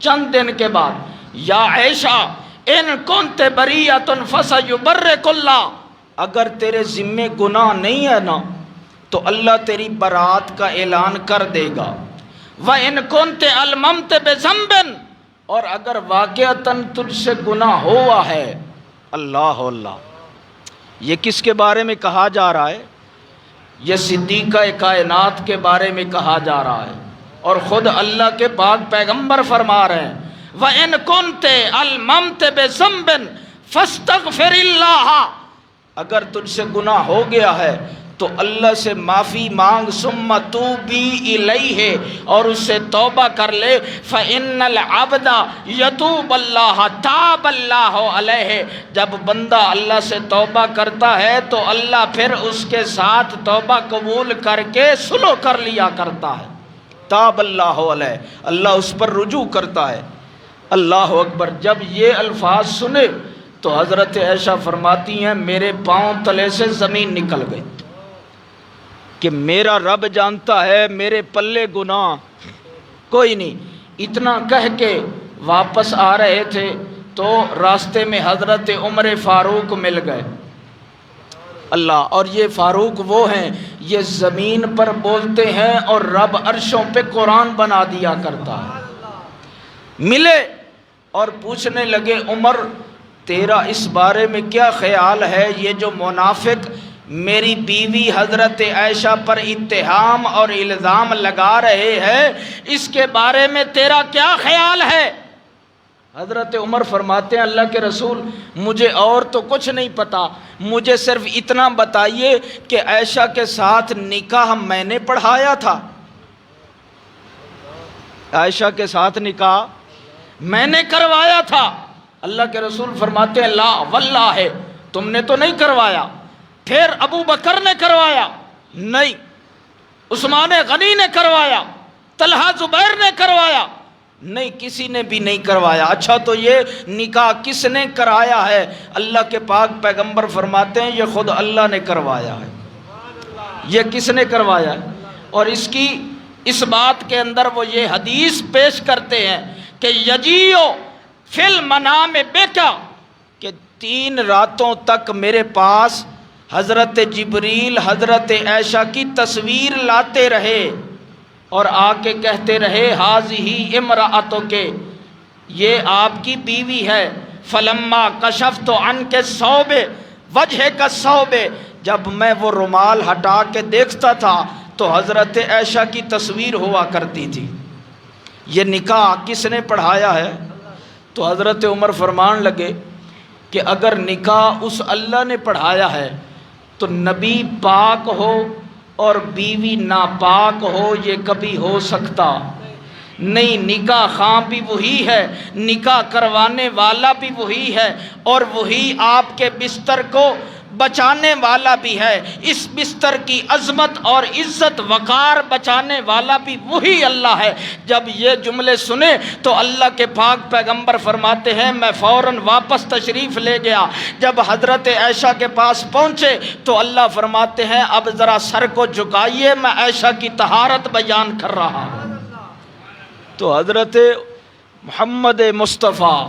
چند دن کے بعد، یا عائشہ ان کنت بریۃ فسیبرک اللہ، اگر تیرے ذمے گناہ نہیں ہے نا تو اللہ تیری برات کا اعلان کر دے گا، وَإِن كُنْتَ أَلْمَمْتَ بِذَنْبٍ، اور اگر واقعتاً تجھ سے گناہ ہوا ہے۔ اللہ اللہ، یہ کس کے بارے میں کہا جا رہا ہے؟ یہ صدیقہ کائنات کے بارے میں کہا جا رہا ہے، اور خود اللہ کے پاک پیغمبر فرما رہے ہیں وَإِن كُنْتَ أَلْمَمْتَ بِذَنْبٍ فَاسْتَغْفِرِ اللَّهَ، اگر تجھ سے گناہ ہو گیا ہے تو اللہ سے معافی مانگ، ثم توبی الیہ، اور اس سے توبہ کر لے، فإن العبد یتوب اللہ تاب اللہ علیہ، جب بندہ اللہ سے توبہ کرتا ہے تو اللہ پھر اس کے ساتھ توبہ قبول کر کے صلح کر لیا کرتا ہے۔ تاب اللہ علیہ، اللہ اس پر رجوع کرتا ہے۔ اللہ اکبر۔ جب یہ الفاظ سنے تو حضرت عائشہ فرماتی ہیں میرے پاؤں تلے سے زمین نکل گئی کہ میرا رب جانتا ہے میرے پلے گناہ کوئی نہیں۔ اتنا کہہ کے واپس آ رہے تھے تو راستے میں حضرت عمر فاروق مل گئے۔ اللہ، اور یہ فاروق وہ ہیں یہ زمین پر بولتے ہیں اور رب عرشوں پہ قرآن بنا دیا کرتا ہے۔ ملے اور پوچھنے لگے عمر تیرا اس بارے میں کیا خیال ہے، یہ جو منافق میری بیوی حضرت عائشہ پر اتہام اور الزام لگا رہے ہیں، اس کے بارے میں تیرا کیا خیال ہے؟ حضرت عمر فرماتے ہیں اللہ کے رسول مجھے اور تو کچھ نہیں پتا، مجھے صرف اتنا بتائیے کہ عائشہ کے ساتھ نکاح میں نے پڑھایا تھا۔ عائشہ کے ساتھ نکاح میں نے کروایا تھا۔ اللہ کے رسول فرماتے ہیں لا واللہ ہے، تم نے تو نہیں کروایا۔ پھر ابو بکر نے کروایا نہیں، عثمان غنی نے کروایا، طلحہ زبیر نے کروایا نہیں، کسی نے بھی نہیں کروایا۔ اچھا تو یہ نکاح کس نے کرایا ہے؟ اللہ کے پاک پیغمبر فرماتے ہیں یہ خود اللہ نے کروایا ہے۔ یہ کس نے کروایا ہے؟ اور اس بات کے اندر وہ یہ حدیث پیش کرتے ہیں کہ یجیو فی المنام بکا، کہ 3 راتوں تک میرے پاس حضرت جبریل حضرت عائشہ کی تصویر لاتے رہے اور آ کے کہتے رہے ہاذہ امرأتک، یہ آپ کی بیوی ہے۔ فلما کشفت عنک الثوب وجہک الثوب، جب میں وہ رومال ہٹا کے دیکھتا تھا تو حضرت عائشہ کی تصویر ہوا کرتی تھی۔ یہ نکاح کس نے پڑھایا ہے؟ تو حضرت عمر فرمان لگے کہ اگر نکاح اس اللہ نے پڑھایا ہے تو نبی پاک ہو اور بیوی ناپاک ہو یہ کبھی ہو سکتا نہیں۔ نکاح خواں بھی وہی ہے، نکاح کروانے والا بھی وہی ہے، اور وہی آپ کے بستر کو بچانے والا بھی ہے۔ اس بستر کی عظمت اور عزت وقار بچانے والا بھی وہی اللہ ہے۔ جب یہ جملے سنے تو اللہ کے پاک پیغمبر فرماتے ہیں میں فوراً واپس تشریف لے گیا۔ جب حضرت عائشہ کے پاس پہنچے تو اللہ فرماتے ہیں اب ذرا سر کو جھکائیے، میں عائشہ کی طہارت بیان کر رہا ہوں۔ تو حضرت محمد مصطفیٰ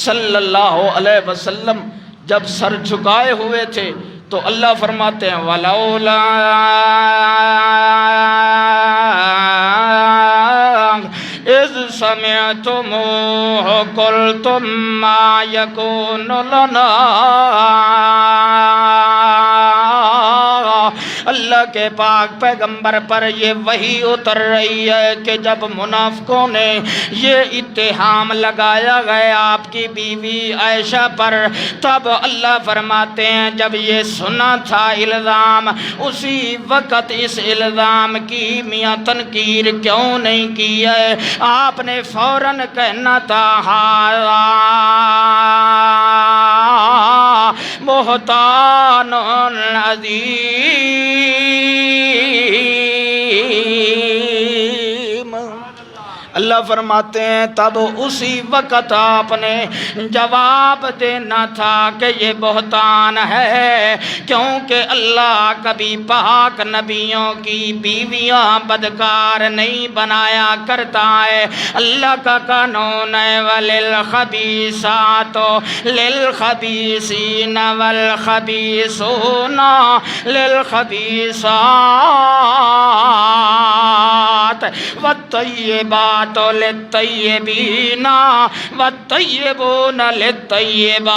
صلی اللہ علیہ وسلم جب سر جھکائے ہوئے تھے تو اللہ فرماتے ہیں وَلَوْلَا اِذْ سَمِعْتُمُوهُ قُلْتُمْ مَا يَكُونُ لَنَا، اللہ کے پاک پیغمبر پر یہ وحی اتر رہی ہے کہ جب منافقوں نے یہ اتہام لگایا گیا آپ کی بیوی عائشہ پر، تب اللہ فرماتے ہیں جب یہ سنا تھا الزام، اسی وقت اس الزام کی میاں تنکیر کیوں نہیں کی ہے؟ آپ نے فوراً کہنا تھا ہاذا بہتان عظیم۔ اللہ فرماتے ہیں تب اسی وقت آپ نے جواب دینا تھا کہ یہ بہتان ہے، کیونکہ اللہ کبھی پاک نبیوں کی بیویاں بدکار نہیں بنایا کرتا ہے۔ اللہ کا قانون ہے وَلِلْخَبِيثَاتُ لِلْخَبِيثِينَ وَالْخَبِيثُونَ لِلْخَبِيثَاتِ وَالطَّيِّبَاتُ لِلطَّيِّبِينَ وَالطَّيِّبُونَ لِلطَّيِّبَاتِ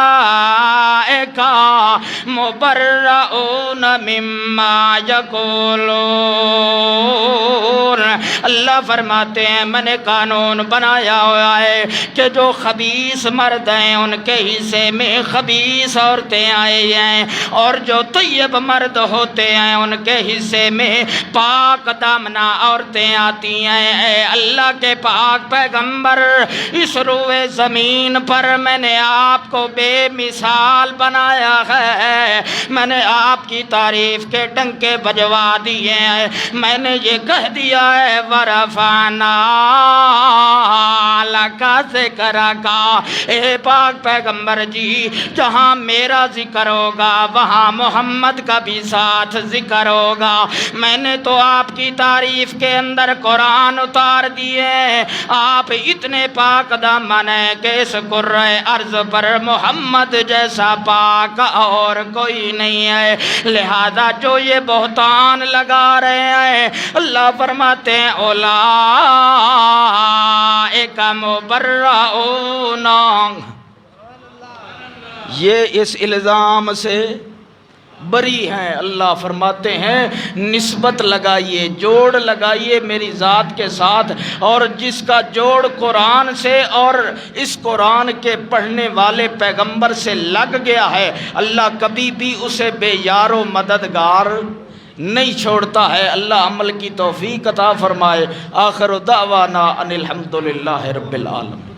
اولئک مبرؤون مما یقولون۔ اللہ فرماتے ہیں میں نے قانون بنایا ہوا ہے کہ جو خبیث مرد ہیں ان کے حصے میں خبیث عورتیں آئی ہیں، اور جو طیب مرد ہوتے ہیں ان کے حصے میں پاک دامنہ عورتیں آتی ہیں۔ اے اللہ کے پاک پیغمبر، اس روئے زمین پر میں نے آپ کو بے مثال بنایا ہے، میں نے آپ کی تعریف کے ڈنکے بجوا دیے ہیں، میں نے یہ کہہ دیا ہے ورفعنا لک ذکرک۔ اے پاک پیغمبر جی جہاں میرا ذکر ہوگا وہاں محمد کا بھی ساتھ ذکر ہوگا۔ میں نے تو آپ کی تعریف کے اندر قرآن اتار دیے، آپ اتنے پاک دامن ہیں کہ اس کرۂ ارض پر محمد جیسا پاک اور کوئی نہیں ہے، لہذا جو یہ بہتان لگا رہے ہیں اللہ فرماتے ہیں اولئک مبرؤون، یہ اس الزام سے بری ہیں۔ اللہ فرماتے ہیں نسبت لگائیے، جوڑ لگائیے میری ذات کے ساتھ، اور جس کا جوڑ قرآن سے اور اس قرآن کے پڑھنے والے پیغمبر سے لگ گیا ہے، اللہ کبھی بھی اسے بے یار و مددگار نہیں چھوڑتا ہے۔ اللہ عمل کی توفیق عطا فرمائے۔ آخر دعوانا ان الحمدللہ رب العالمین۔